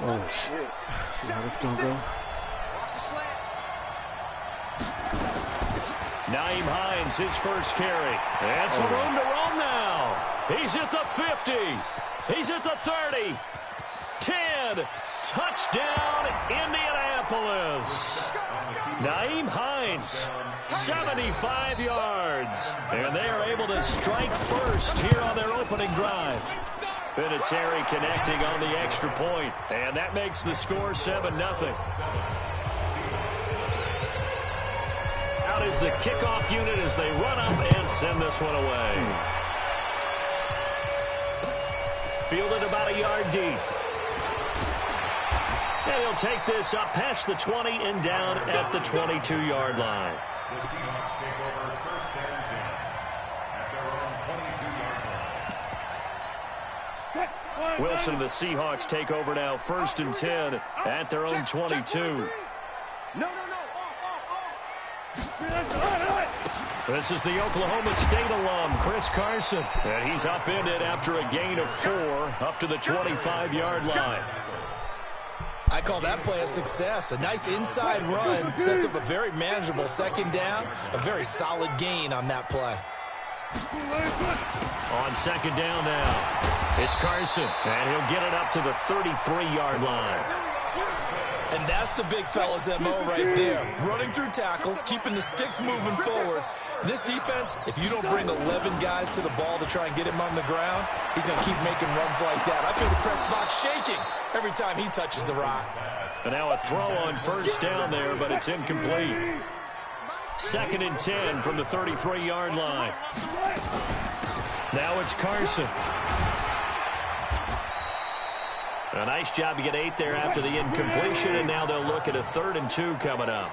Oh, shit. See how this gonna go? Nyheim Hines, his first carry. And some room to roam now. He's at the 50. He's at the 30. 10. Touchdown, Indianapolis. Nyheim Hines, 75 yards. And they are able to strike first here on their opening drive. Vinatieri connecting on the extra point. And that makes the score 7-0. Out is the kickoff unit as they run up and send this one away. Fielded about a yard deep. And he'll take this up past the 20 and down at the 22-yard line. The Seahawks take over first and 10 at their own 22-yard line. Wilson and the Seahawks take over now first and 10 at their own 22. This is the Oklahoma State alum, Chris Carson. And he's upended after a gain of 4 up to the 25-yard line. I call that play a success. A nice inside run sets up a very manageable second down. A very solid gain on that play. On second down now, it's Carson. And he'll get it up to the 33-yard line. And that's the big fella's MO right there. Running through tackles, keeping the sticks moving forward. This defense, if you don't bring 11 guys to the ball to try and get him on the ground, he's going to keep making runs like that. I feel the press box shaking every time he touches the rock. And now a throw on first down there, but it's incomplete. Second and 10 from the 33-yard line. Now it's Carson. A nice job to get 8 there after the incompletion, and now they'll look at a 3rd and 2 coming up.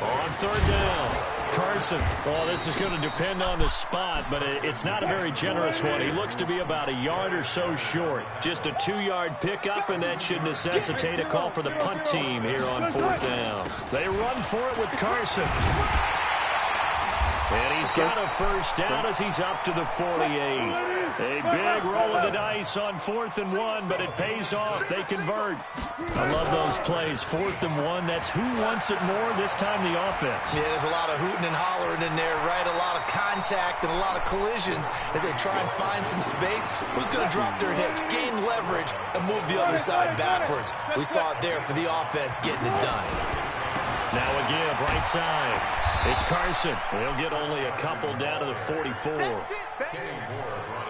On third down, Carson. Well, this is going to depend on the spot, but it's not a very generous one. He looks to be about a yard or so short. Just a 2-yard pickup, and that should necessitate a call for the punt team here on 4th down. They run for it with Carson. And he's got a first down as he's up to the 48. A big roll of the dice on 4th and 1, but it pays off. They convert. I love those plays. 4th and 1, that's who wants it more, this time the offense. Yeah, there's a lot of hooting and hollering in there, right? A lot of contact and a lot of collisions as they try and find some space. Who's going to drop their hips, gain leverage, and move the other side backwards? We saw it there for the offense getting it done. Now a give, right side. It's Carson. They'll get only a couple down to the 44.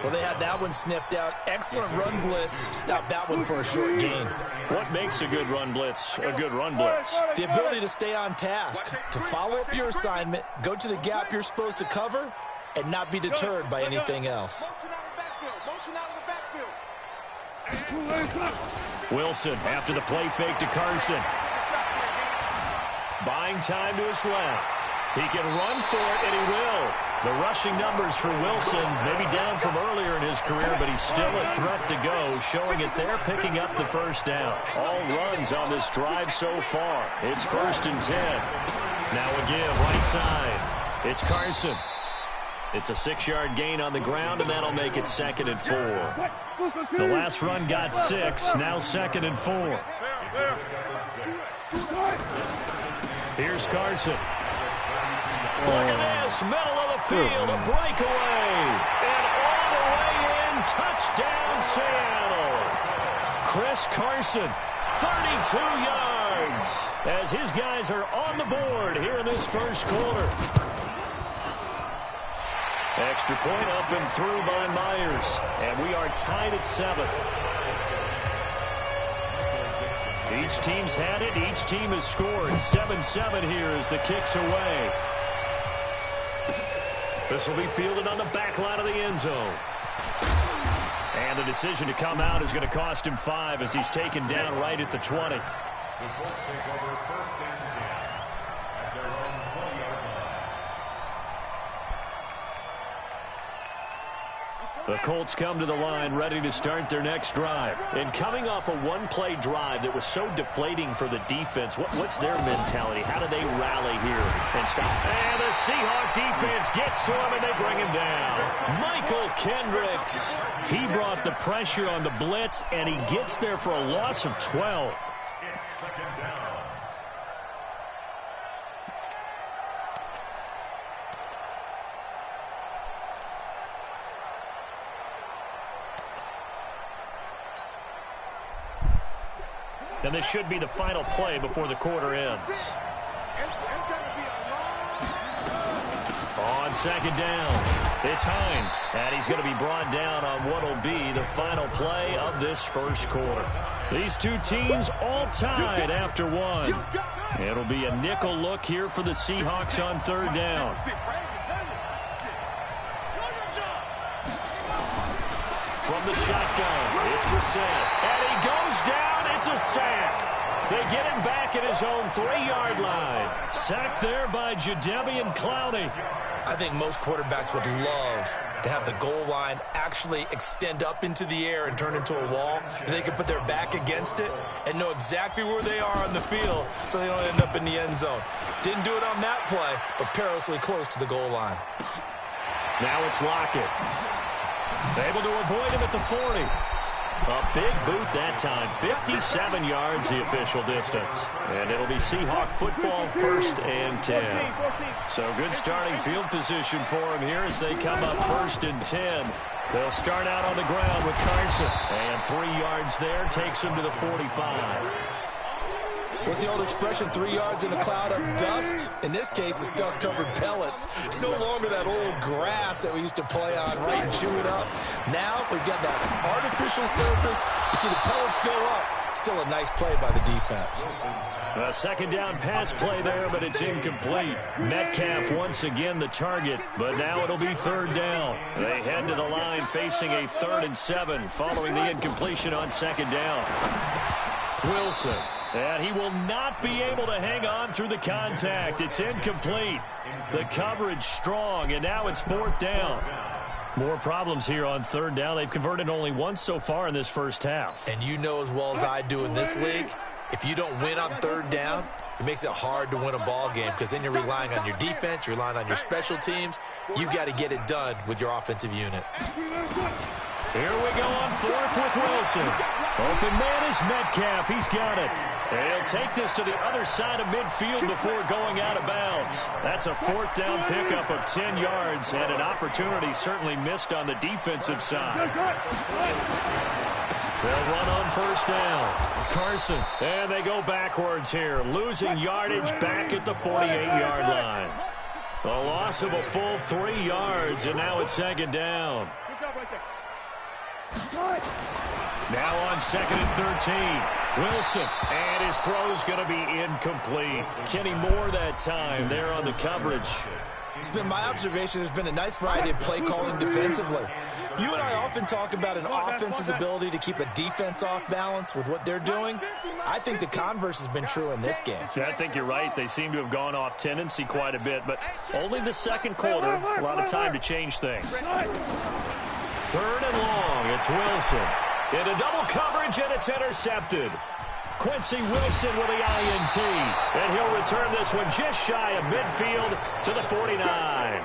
Well, they had that one sniffed out. Excellent run blitz. Stop that one for a short gain. What makes a good run blitz a good run blitz? The ability to stay on task, to follow up your assignment, go to the gap you're supposed to cover, and not be deterred by anything else. Wilson after the play fake to Carson. Buying time to his left. He can run for it, and he will. The rushing numbers for Wilson, maybe down from earlier in his career, but he's still a threat to go, showing it there, picking up the first down. All runs on this drive so far. It's 1st and 10. Now a give, right side. It's Carson. It's a 6-yard gain on the ground, and that'll make it 2nd and 4. The last run got 6, now 2nd and 4. Here's Carson. Look at this, middle of the field, a breakaway. And all the way in, touchdown Seattle. Chris Carson, 32 yards, as his guys are on the board here in this first quarter. Extra point up and through by Myers, and we are tied at 7. Each team's had it. Each team has scored. 7-7 here as the kick's away. This will be fielded on the back line of the end zone. And the decision to come out is going to cost him 5 as he's taken down right at the 20. The Colts take over first and 10 at their own 20-yard The Colts come to the line ready to start their next drive. And coming off a one-play drive that was so deflating for the defense, what's their mentality? How do they rally here and stop? And the Seahawk defense gets to him, and they bring him down. Michael Kendricks. He brought the pressure on the blitz, and he gets there for a loss of 12. It's second down. And this should be the final play before the quarter ends. On second down, it's Hines. And he's going to be brought down on what will be the final play of this first quarter. These two teams all tied after one. It'll be a nickel look here for the Seahawks on third down. From the shotgun, it's Brissett. And he goes down. It's a sack. They get him back at his own 3-yard line. Sacked there by Jadeveon Clowney. I think most quarterbacks would love to have the goal line actually extend up into the air and turn into a wall. They can put their back against it and know exactly where they are on the field so they don't end up in the end zone. Didn't do it on that play, but perilously close to the goal line. Now it's Lockett. Able to avoid him at the 40. A big boot that time. 57 yards the official distance. And it'll be Seahawk football, 1st and 10. So good starting field position for him here as they come up 1st and 10. They'll start out on the ground with Carson. And 3 yards there takes him to the 45. What's the old expression, 3 yards in a cloud of dust? In this case, it's dust-covered pellets. It's no longer that old grass that we used to play on, right, and chew it up. Now we've got that artificial surface. You see the pellets go up. Still a nice play by the defense. A second down pass play there, but it's incomplete. Metcalf once again the target, but now it'll be 3rd down. They head to the line facing a 3rd and 7 following the incompletion on 2nd down. Wilson. And he will not be able to hang on through the contact. It's incomplete. The coverage strong, and now it's 4th down. More problems here on 3rd down. They've converted only once so far in this first half. And you know as well as I do in this league, if you don't win on 3rd down, it makes it hard to win a ball game because then you're relying on your defense, you're relying on your special teams. You've got to get it done with your offensive unit. Here we go on 4th with Wilson. Open man is Metcalf. He's got it. He'll take this to the other side of midfield before going out of bounds. That's a 4th down pickup of 10 yards and an opportunity certainly missed on the defensive side. They'll run on 1st down. Carson. And they go backwards here, losing yardage back at the 48-yard line. A loss of a full 3 yards, and now it's 2nd down. Now on 2nd and 13. Wilson. And his throw's going to be incomplete. Kenny Moore that time there on the coverage. It's been my observation there's been a nice variety of play calling defensively. You and I often talk about an offense's ability to keep a defense off balance with what they're doing. I think the converse has been true in this game. Yeah, I think you're right. They seem to have gone off tendency quite a bit, but only the 2nd quarter, a lot of time to change things. 3rd and long, it's Wilson. Into double coverage, and it's intercepted. Quincy Wilson with the INT. And he'll return this one just shy of midfield to the 49.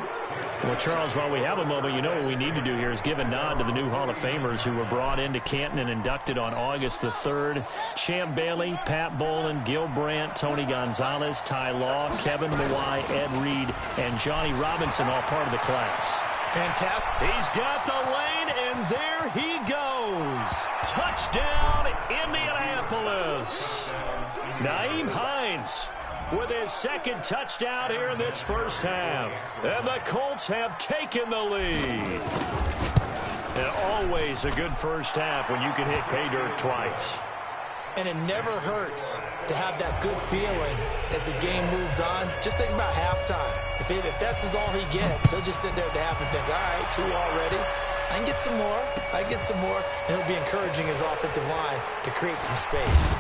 Well, Charles, while we have a moment, you know what we need to do here is give a nod to the new Hall of Famers who were brought into Canton and inducted on August the 3rd. Champ Bailey, Pat Bolin, Gil Brandt, Tony Gonzalez, Ty Law, Kevin Mawai, Ed Reed, and Johnny Robinson, all part of the class. Fantastic. He's got the lane, and there he goes. Touchdown, Indianapolis. Nyheim Hines with his 2nd touchdown here in this first half. And the Colts have taken the lead. And always a good first half when you can hit pay dirt twice. And it never hurts to have that good feeling as the game moves on. Just think about halftime. If that's all he gets, he'll just sit there at the half and think, all right, 2 already. I can get some more. I can get some more. And he'll be encouraging his offensive line to create some space.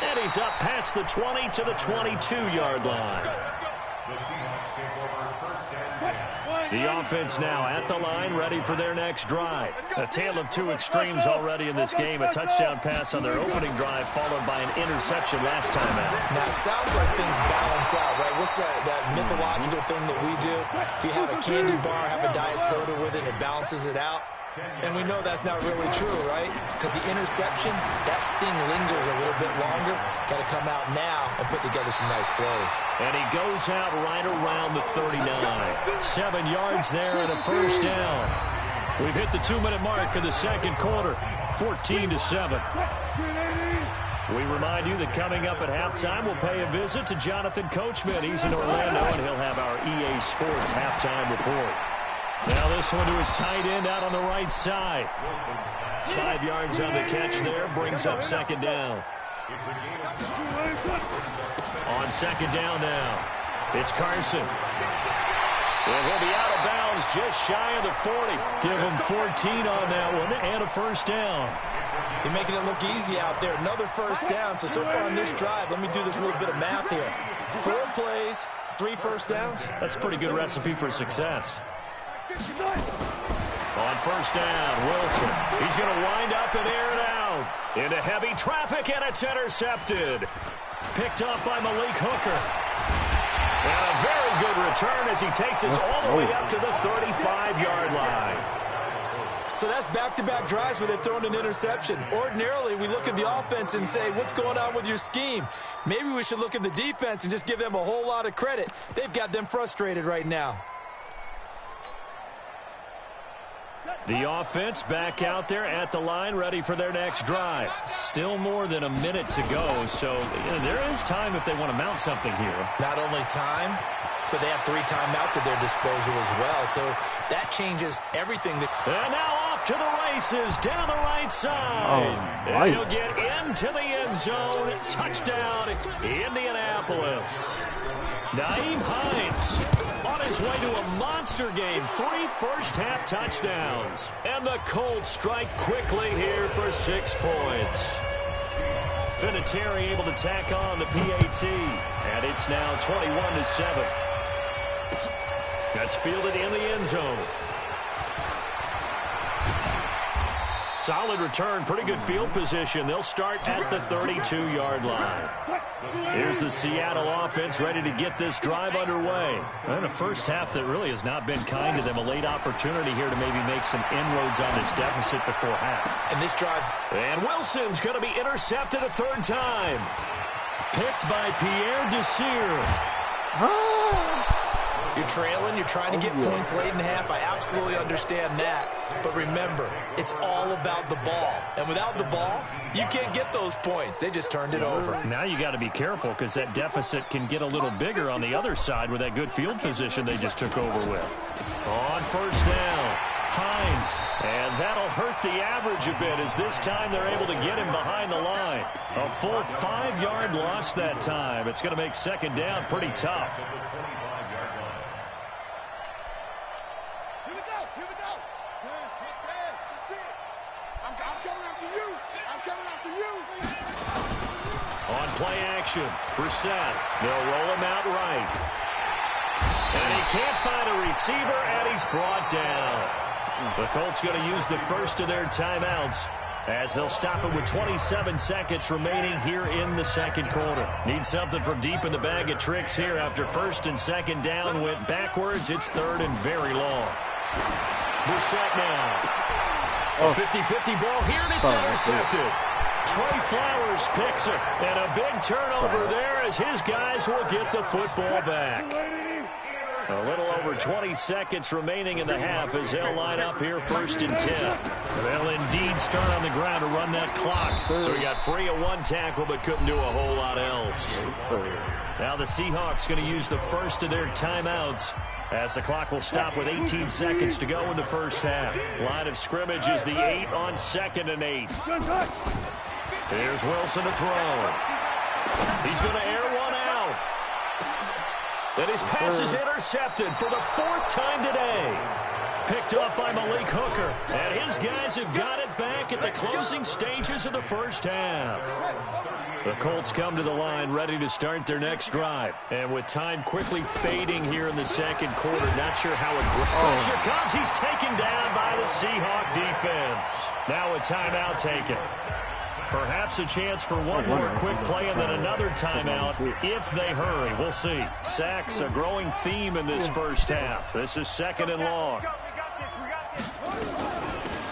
And he's up past the 20 to the 22-yard line. The Seahawks take over first and 10. The offense now at the line, ready for their next drive. A tale of two extremes already in this game. A touchdown pass on their opening drive, followed by an interception last time out. Now, it sounds like things balance out, right? What's that mythological thing that we do? If you have a candy bar, have a diet soda with it, it balances it out. And we know that's not really true, right? Because the interception, that sting lingers a little bit longer. Got to come out now and put together some nice plays. And he goes out right around the 39. 7 yards there and a first down. We've hit the 2-minute mark of the second quarter, 14-7. We remind you that coming up at halftime, we'll pay a visit to Jonathan Coachman. He's in Orlando, and he'll have our EA Sports halftime report. Now this one to his tight end out on the right side. 5 yards on the catch there, brings up second down. On second down now, it's Carson. And he'll be out of bounds just shy of the 40. Give him 14 on that one and a first down. They're making it look easy out there. Another first down. So far on this drive, let me do this little bit of math here. 4 plays, 3 first downs. That's a pretty good recipe for success. On first down, Wilson. He's going to wind up and air it out. Into heavy traffic, and it's intercepted. Picked up by Malik Hooker. And a very good return as he takes us all the way up to the 35-yard line. So that's back-to-back drives where they've thrown an interception. Ordinarily, we look at the offense and say, what's going on with your scheme? Maybe we should look at the defense and just give them a whole lot of credit. They've got them frustrated right now. The offense back out there at the line, ready for their next drive. Still more than a minute to go, so there is time if they want to mount something here. Not only time, but they have 3 timeouts at their disposal as well, so that changes everything. And now off to the races down the right side. And he'll get into the end zone. Touchdown, Indianapolis. Nyheim Hines on his way to a monster game. 3 first-half touchdowns. And the Colts strike quickly here for 6 points. Vinatieri able to tack on the PAT. And it's now 21-7. That's fielded in the end zone. Solid return, pretty good field position. They'll start at the 32-yard line. Here's the Seattle offense ready to get this drive underway. And a first half that really has not been kind to them. A late opportunity here to maybe make some inroads on this deficit before half. And this drive's... And Wilson's going to be intercepted a 3rd time. Picked by Pierre Desir. You're trailing, you're trying to get points late in half. I absolutely understand that. But remember, it's all about the ball. And without the ball, you can't get those points. They just turned it over. Now you got to be careful because that deficit can get a little bigger on the other side with that good field position they just took over with. On first down, Hines. And that'll hurt the average a bit as this time they're able to get him behind the line. A full 5-yard loss that time. It's going to make second down pretty tough. On play action, Brissett. They'll roll him out right. And he can't find a receiver, and he's brought down. The Colts going to use the first of their timeouts as they'll stop it with 27 seconds remaining here in the second quarter. Need something from deep in the bag of tricks here after 1st and 2nd down went backwards. It's 3rd and very long. Brissett now. A 50-50 ball here, and it's intercepted. Trey Flowers picks it, and a big turnover there as his guys will get the football back. A little over 20 seconds remaining in the half as they'll line up here 1st and 10. They'll indeed start on the ground to run that clock. So we got free of 1 tackle but couldn't do a whole lot else. Now the Seahawks going to use the first of their timeouts as the clock will stop with 18 seconds to go in the first half. Line of scrimmage is the 8 on 2nd and 8. Here's Wilson to throw. He's going to air one out. And his pass is intercepted for the 4th time today. Picked up by Malik Hooker. And his guys have got it back at the closing stages of the first half. The Colts come to the line ready to start their next drive. And with time quickly fading here in the second quarter, not sure how it Pressure comes. He's taken down by the Seahawk defense. Now a timeout taken. Perhaps a chance for one more quick play and then another timeout if they hurry. We'll see. Sacks, a growing theme in this first half. This is 2nd and long.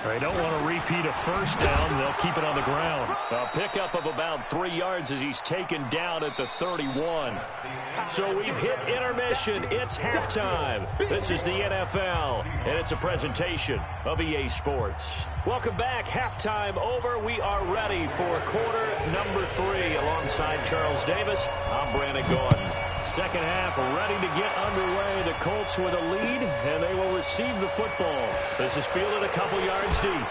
They don't want to repeat a first down. They'll keep it on the ground. A pickup of about 3 yards as he's taken down at the 31. So we've hit intermission. It's halftime. This is the NFL, and it's a presentation of EA Sports. Welcome back. Halftime over. We are ready for quarter number 3. Alongside Charles Davis, I'm Brandon Gordon. Second half ready to get underway. The Colts with a lead, and they will receive the football. This is fielded a couple yards deep.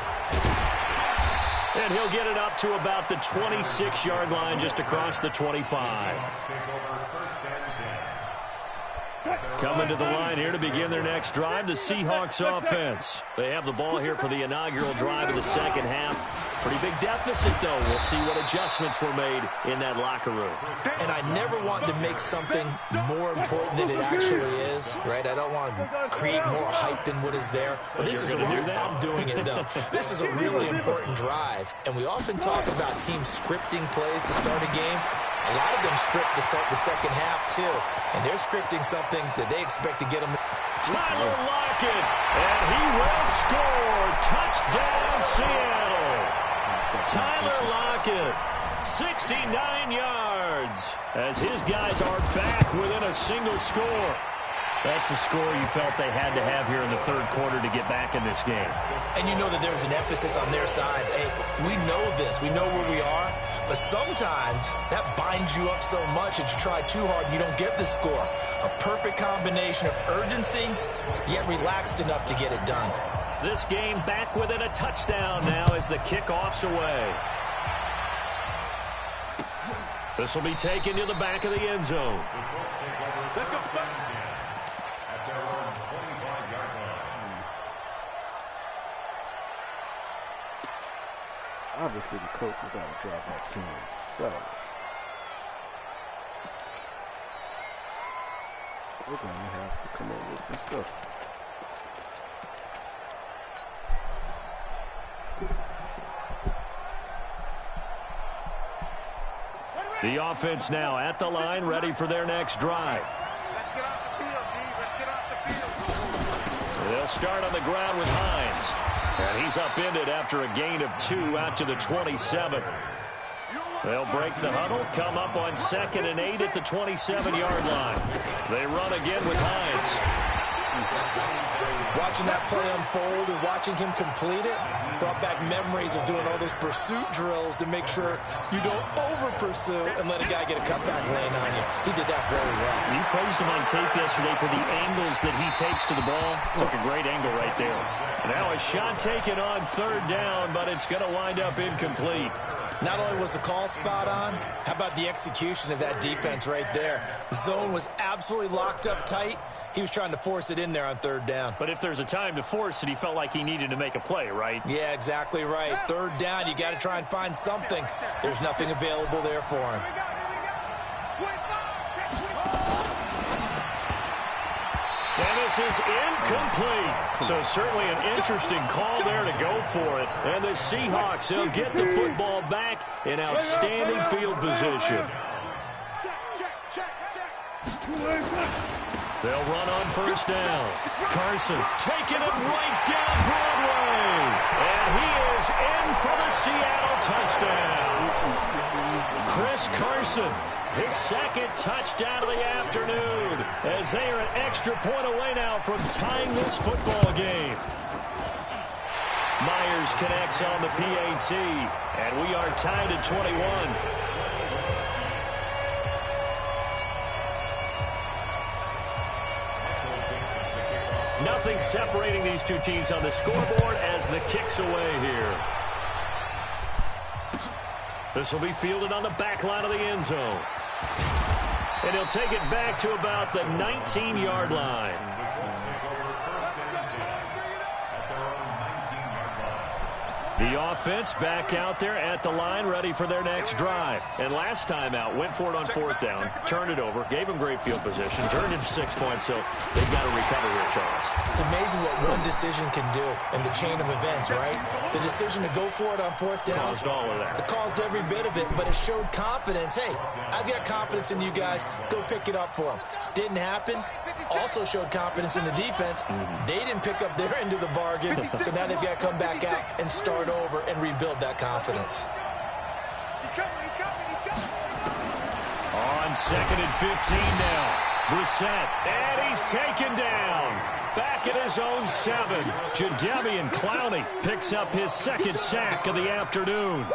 And he'll get it up to about the 26-yard line, just across the 25. Coming to the line here to begin their next drive, the Seahawks offense. They have the ball here for the inaugural drive of the second half. Pretty big deficit, though. We'll see what adjustments were made in that locker room. And I never want to make something more important than it actually is, right? I don't want to create more hype than what is there. But this is I'm doing it, though. This is a really important drive. And we often talk about teams scripting plays to start a game. A lot of them script to start the second half, too. And they're scripting something that they expect to get them. Tyler Lockett, and he will score. Touchdown, Seattle. Tyler Lockett, 69 yards, as his guys are back within a single score. That's a score you felt they had to have here in the third quarter to get back in this game. And you know that there's an emphasis on their side. Hey, we know this. We know where we are. But sometimes that binds you up so much that you try too hard and you don't get the score. A perfect combination of urgency, yet relaxed enough to get it done. This game back within a touchdown now as the kickoff's away. This will be taken to the back of the end zone. Obviously, the coach has got to drive that team, so we're going to have to come up with some stuff. The offense now at the line, ready for their next drive. Let's get off the field, D. Let's get off the field. They'll start on the ground with Hines. And he's upended after a gain of 2 out to the 27. They'll break the huddle, come up on 2nd and 8 at the 27-yard line. They run again with Hines. Watching that play unfold and watching him complete it brought back memories of doing all those pursuit drills to make sure you don't over-pursue and let a guy get a cutback lane on you. He did that very well. You praised him on tape yesterday for the angles that he takes to the ball. Took a great angle right there. Now a shot taken on 3rd down, but it's going to wind up incomplete. Not only was the call spot on, how about the execution of that defense right there? The zone was absolutely locked up tight. He was trying to force it in there on 3rd down. But if there's a time to force it, he felt like he needed to make a play, right? Yeah, exactly right. 3rd down, you got to try and find something. There's nothing available there for him. And this is incomplete. So certainly an interesting call there to go for it. And the Seahawks will get the football back in outstanding field position. They'll run on 1st down. Carson taking it right down Broadway. And he is in for the Seattle touchdown. Chris Carson, his 2nd touchdown of the afternoon, as they are an extra point away now from tying this football game. Myers connects on the PAT, and we are tied at 21. Nothing separating these two teams on the scoreboard as the kick's away here. This will be fielded on the back line of the end zone. And he'll take it back to about the 19-yard line. The offense back out there at the line, ready for their next drive. And last time out, went for it on fourth down, turned it over, gave them great field position, turned into 6 points, so they've got to recover here, Charles. It's amazing what one decision can do in the chain of events, right? The decision to go for it on fourth down. Caused all of that. It caused every bit of it, but it showed confidence. Hey, I've got confidence in you guys. Go pick it up for them. Didn't happen. Also showed confidence in the defense. They didn't pick up their end of the bargain, so now they've got to come back out and start over and rebuild that confidence. He's coming. On 2nd and 15 now. Brissett, and he's taken down. Back at his own 7. Jadeveon Clowney picks up his 2nd sack of the afternoon.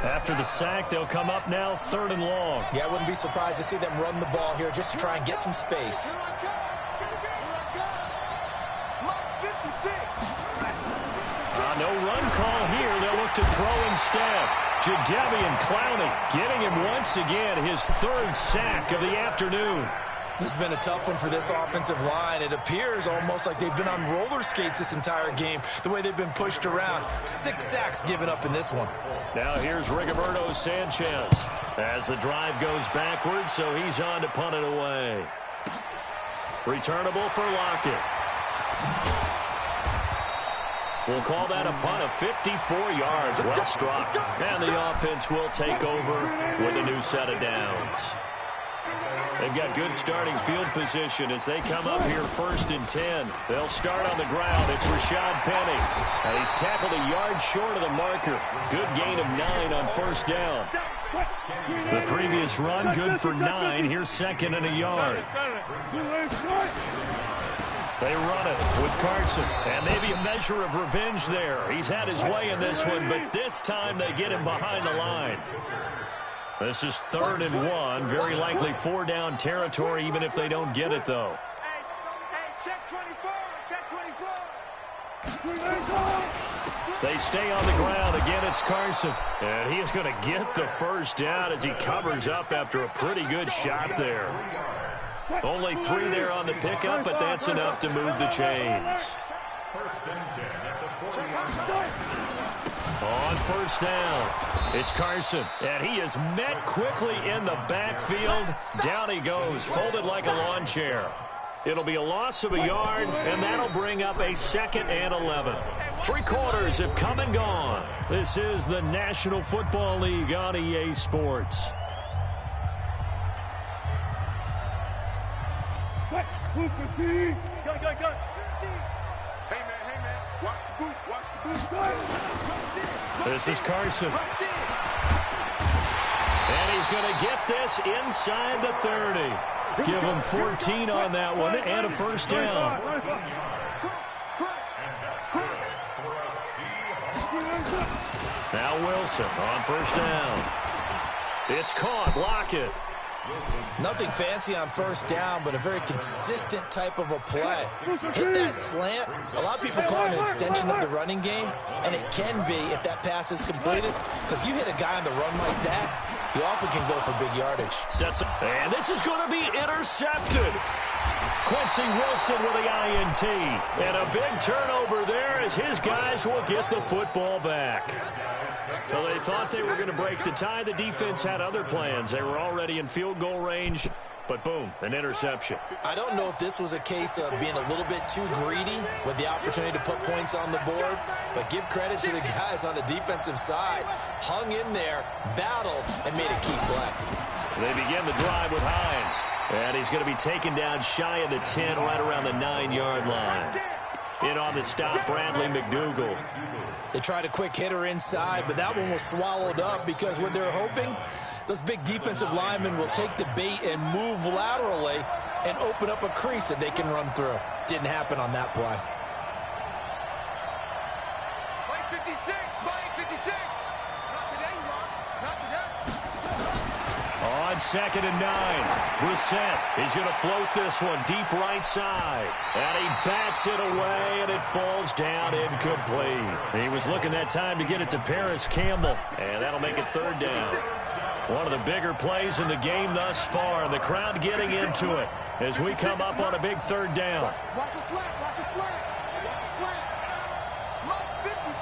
After the sack, they'll come up now 3rd and long. Yeah, I wouldn't be surprised to see them run the ball here just to try and get some space. No run call here. They'll look to throw instead. Jadeveon Clowney getting him once again his 3rd sack of the afternoon. This has been a tough one for this offensive line. It appears almost like they've been on roller skates this entire game, the way they've been pushed around. 6 sacks given up in this one. Now here's Rigoberto Sanchez as the drive goes backwards, so he's on to punt it away. Returnable for Lockett. We'll call that a punt of 54 yards. Well struck. And the offense will take over with a new set of downs. They've got good starting field position as they come up here 1st and 10. They'll start on the ground. It's Rashad Penny. And he's tackled a yard short of the marker. Good gain of 9 on 1st down. The previous run, good for 9. Here's 2nd and a yard. They run it with Carson, and maybe a measure of revenge there. He's had his way in this one, but this time they get him behind the line. This is 3rd and 1, very likely 4-down territory, even if they don't get it, though. Hey, check 24, check 24. They stay on the ground. Again, it's Carson, and he is going to get the 1st down as he covers up after a pretty good shot there. Only 3 there on the pickup, but that's enough to move the chains. 1st and 10 at the 40-yard On 1st down, it's Carson, and he is met quickly in the backfield. Down he goes, folded like a lawn chair. It'll be a loss of a yard, and that'll bring up a 2nd and 11. 3 quarters have come and gone. This is the National Football League on EA Sports. Go. Hey, man. Watch the boot. This is Carson. And he's going to get this inside the 30. Give him 14 on that one and a 1st down. Now Wilson on 1st down. It's caught. Lockett. Nothing fancy on 1st down, but a very consistent type of a play. Hit that slant. A lot of people call it an extension of the running game, and it can be if that pass is completed, because you hit a guy on the run like that, he often can go for big yardage. Sets up, and this is going to be intercepted. Quincy Wilson with the INT, and a big turnover there as his guys will get the football back. Well, they thought they were going to break the tie. The defense had other plans. They were already in field goal range, but boom, an interception. I don't know if this was a case of being a little bit too greedy with the opportunity to put points on the board, but give credit to the guys on the defensive side. Hung in there, battled, and made a key play. They begin the drive with Hines, and he's going to be taken down shy of the 10, right around the 9-yard line. In on the stop, Bradley McDougal. They tried a quick hitter inside, but that one was swallowed up because what they're hoping, those big defensive linemen will take the bait and move laterally and open up a crease that they can run through. Didn't happen on that play. Mike 56. Not today, not today. On 2nd and 9, Brissett. He's going to float this one deep right side. And he bats it away, and it falls down incomplete. He was looking that time to get it to Paris Campbell, and that'll make it 3rd down. One of the bigger plays in the game thus far, and the crowd getting into it as we come up on a big 3rd down. Watch a slant. Mike 56.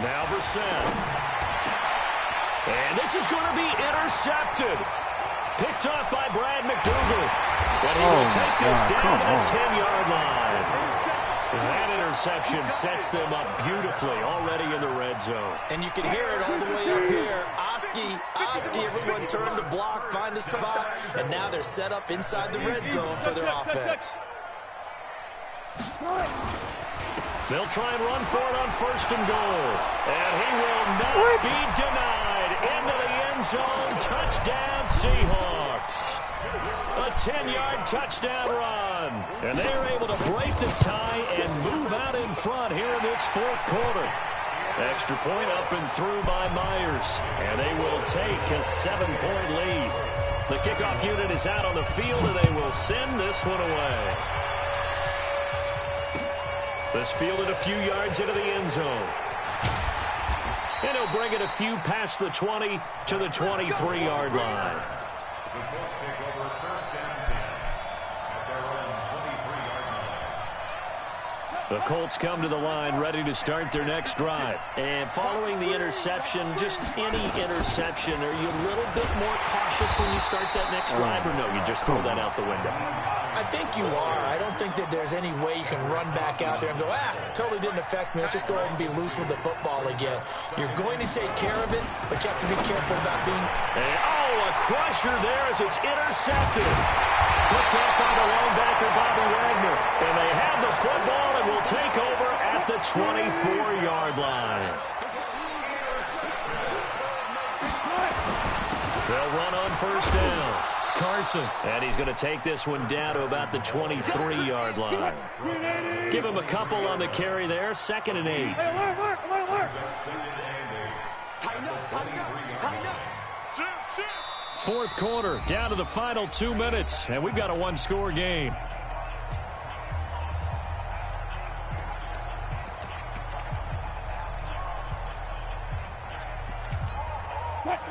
Now Brissett. And this is going to be intercepted. Picked off by Brad McDougal. But he will take this down to the 10-yard line. That interception sets them up beautifully already in the red zone. And you can hear it all the way up here. Oski, everyone turned to block, find a spot, and now they're set up inside the red zone for their offense. They'll try and run for it on 1st and goal. And he will not be denied. Into the end zone. Touchdown, Seahawks. A 10-yard touchdown run. And they are able to break the tie and move out in front here in this 4th quarter. Extra point up and through by Myers. And they will take a 7-point lead. The kickoff unit is out on the field, and they will send this one away. This fielded a few yards into the end zone. And he'll bring it a few past the 20 to the 23-yard line. The Colts take over 1st and 10 at their own 23-yard line. The Colts come to the line ready to start their next drive. And following the interception, just any interception, are you a little bit more cautious when you start that next drive, or no, you just throw that out the window? I think you are. I don't think that there's any way you can run back out there and go, totally didn't affect me. Let's just go ahead and be loose with the football again. You're going to take care of it, but you have to be careful about being... And, a crusher there as it's intercepted. Picked up by the linebacker, Bobby Wagner. And they have the football and will take over at the 24-yard line. They'll run on 1st down. Carson. And he's going to take this one down to about the 23-yard line. Give him a couple on the carry there. 2nd and 8. Tighten up. 4th quarter, down to the final 2 minutes, and we've got a 1-score game.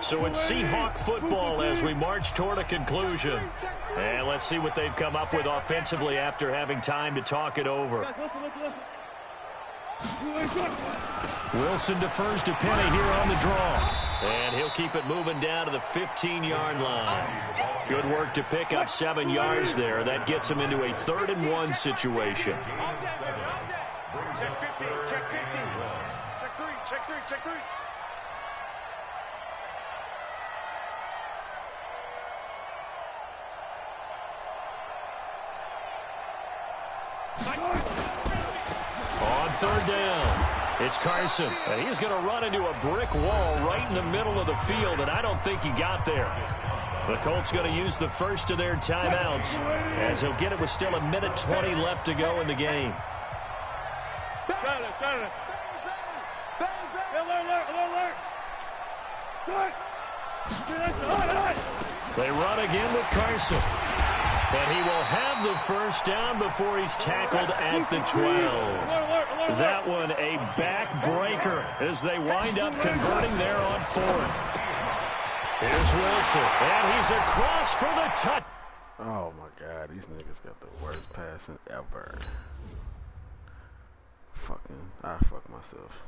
So it's Seahawk football as we march toward a conclusion. And let's see what they've come up with offensively after having time to talk it over. Wilson defers to Penny here on the draw. And he'll keep it moving down to the 15-yard line. Good work to pick up 7 yards there. That gets him into a 3rd and 1 situation. Check 15, check 15. Check 3. On 3rd down, it's Carson, and he's going to run into a brick wall right in the middle of the field, and I don't think he got there. The Colts going to use the first of their timeouts, as he'll get it with still 1:20 left to go in the game. They run again with Carson. And he will have the first down before he's tackled at the 12. That one a backbreaker as they wind up converting there on 4th. Here's Wilson, and he's across for the touch. Oh my God, these niggas got the worst passing ever. I fuck myself.